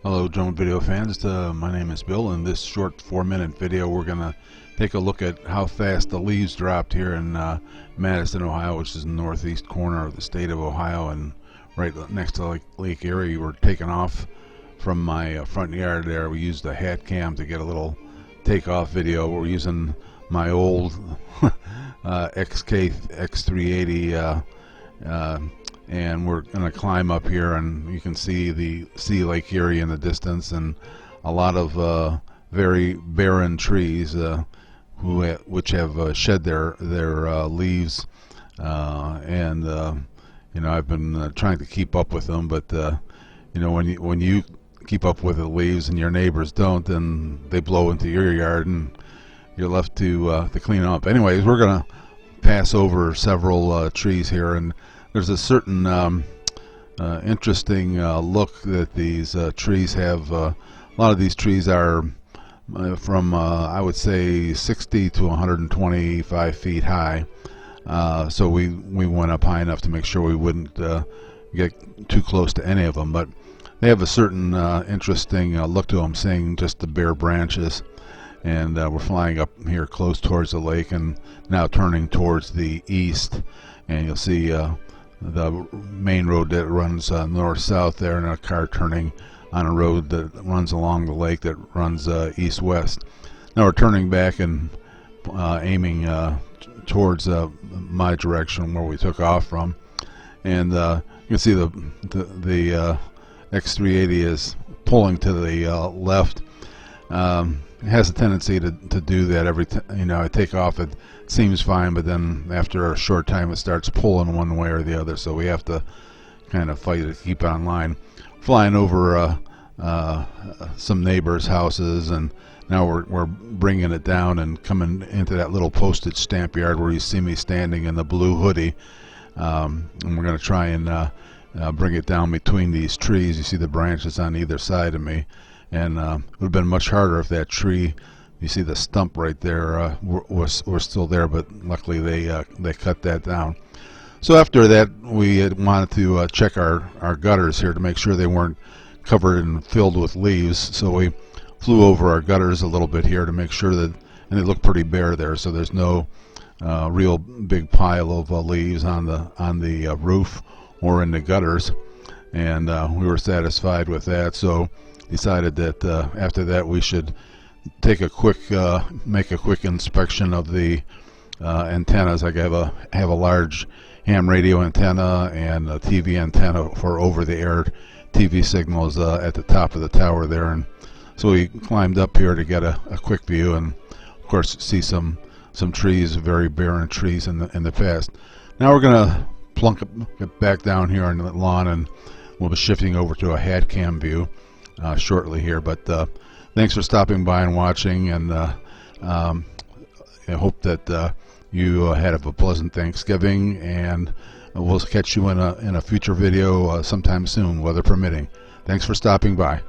Hello drone video fans, my name is Bill. In this short 4-minute video we're going to take a look at how fast the leaves dropped here in Madison, Ohio, which is in the northeast corner of the state of Ohio and right next to Lake Erie. We're taking off from my front yard there. We used a hat cam to get a little takeoff video. We're using my old XK X380 and we're going to climb up here, and you can see Lake Erie in the distance and a lot of very barren trees which have shed their leaves, and you know, I've been trying to keep up with them, but you know, when you keep up with the leaves and your neighbors don't, then they blow into your yard and you're left to clean up. Anyways, we're gonna pass over several trees here, and there's a certain interesting look that these trees have. A lot of these trees are from I would say 60 to 125 feet high. So we went up high enough to make sure we wouldn't get too close to any of them. But they have a certain interesting look to them, seeing just the bare branches. And we're flying up here close towards the lake and now turning towards the east. And you'll see the main road that runs north-south there, and a car turning on a road that runs along the lake that runs east-west. Now we're turning back and aiming towards my direction where we took off from, and you can see the X380 is pulling to the left. It has a tendency to do that every time. You know, I take off, it seems fine, but then after a short time it starts pulling one way or the other, so we have to kind of fight it to keep on line. Flying over some neighbors' houses, and now we're bringing it down and coming into that little postage stamp yard where you see me standing in the blue hoodie, and we're going to try and bring it down between these trees. You see the branches on either side of me, and it would have been much harder if that tree, you see the stump right there, was still there, but luckily they cut that down. So after that, we had wanted to check our gutters here to make sure they weren't covered and filled with leaves. So we flew over our gutters a little bit here to make sure that, and they look pretty bare there, so there's no real big pile of leaves on the roof or in the gutters, and we were satisfied with that. So decided that after that we should take a quick make a quick inspection of the antennas. I have a large ham radio antenna and a TV antenna for over-the-air TV signals at the top of the tower there, and so we climbed up here to get a quick view, and of course see some trees, very barren trees in the past. Now we're gonna plunk it back down here on the lawn, and we'll be shifting over to a hat cam view shortly here. But thanks for stopping by and watching, and I hope that you had a pleasant Thanksgiving, and we'll catch you in a future video sometime soon, weather permitting. Thanks for stopping by.